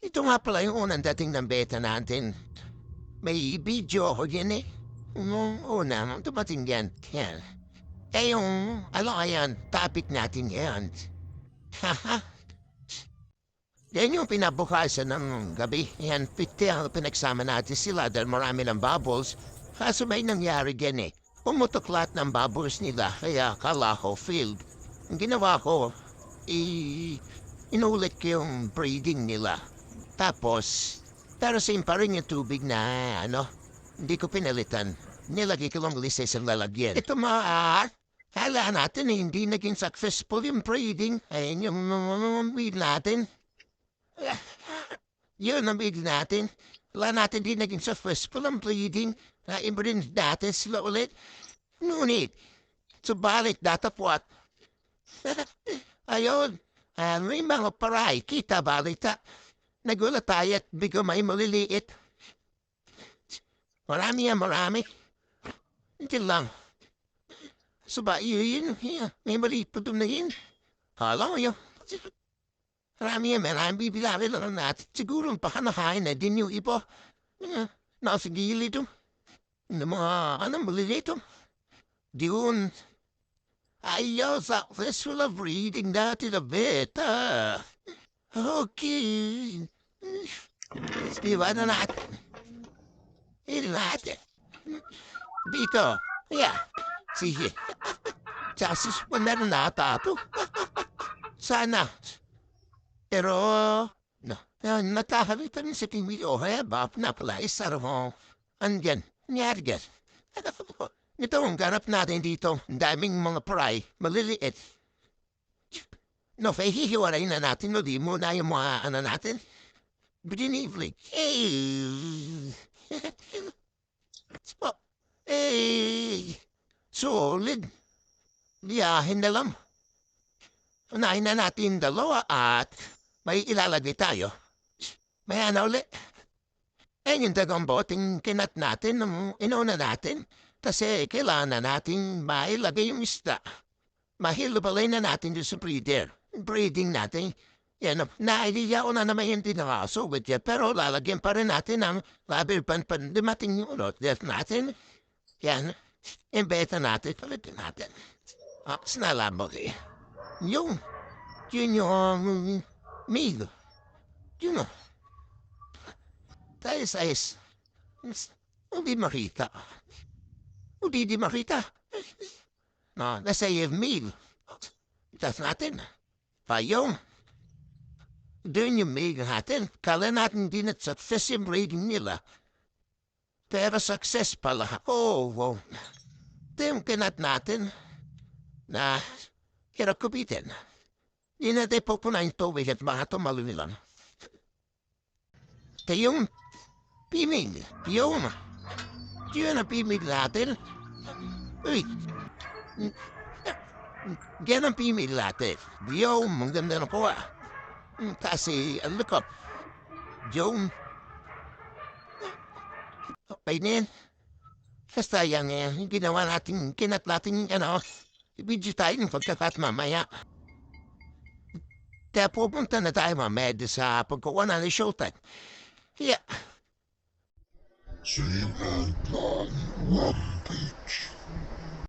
Ito nga pala yung unang dating ng beta natin. May video ako yan eh. Nung una, dumating yan. Yan. Eh yung, ano yan, topic natin yan. Haha. Yan yung pinabukasan ng gabi. Yan, piti ang pinagsama natin sila dahil marami ng bubbles. Kaso may nangyari yan eh. Pumutuklat ng bubbles nila, kaya kala ko filled. Ang ginawa ko, inulit ko yung breeding nila. Tapos, pero same pa rin yung tubig na, hindi ko pinalitan. Nilagay ko lang lises ang lalagyan. Ito hala natin eh, hindi naging successful yung breeding. Ayun yung weed natin. Yun ang weed natin. Wala natin di naging successful ang breeding. Na-imbrins natin sila ulit. Ngunit, subalit datapwat. Ayun, may mga paray, kita balita. Nagulat tayo at bigo may maliliit. Marami yan, marami. Hindi lang. Suba, yun, may maliit pa doon na yun. Hala mo yun. Marami yan, marami bibilari lang natin. Siguro pakanahain na din yung iba. Nasa gilid doon. Ng mga, maliliit doon. Diyon. Ayaw, successful of reading natin a beta. Okay. Diba na natin? Natin. Dito. Yeah. Sige. Chasis pa na natato. Sana. Pero, no. Natahabit rin sa tingin o bap na pala isar mo. Andyan. Nyargan. Ito ang ganap natin dito. Ang daming mga pry. Maliliit. No, hihiwalay na natin. No, di mo na yung mga natin. Biniblik. Solid. Biyahin na lang. Unahin na natin dalawa at may ilalagay tayo. May ulit. Yung dagang boting kinat natin nung inuna natin. Kasi kailangan na natin mailagay yung isda. Mahilubalay na natin yung sa breeder. Breeding natin. Yan, na-idea ko na naman yung tinakaso with you, pero lalagyan pa rin natin ang labi dumating yung death natin. Yan, yung beta natin, palitin natin. Sinalam mo kayo. Yun yung meal. Yun o. Tayo size. Hindi makita. Hindi makita. No, nasa yung meal. Itas natin. Payong. Doon yung meal natin. Kala natin din at success yung rating nila. Pero success pala. Wow. Ito yung kinat natin na kirakubitin. Hindi natin pupunayin tubig at mga tumalo nila. Ito yung pimig. Yun ang pimig natin. Uy. Yan ang pimig natin. Yung maganda na po kasi look up. Yung painin. Basta yan ginawa natin, kinat natin, video tayo ng pagkakat mamaya. Kaya pupunta na tayo mamaya sa pagkuha na ni Showtime. Yeah. Same and Rampage.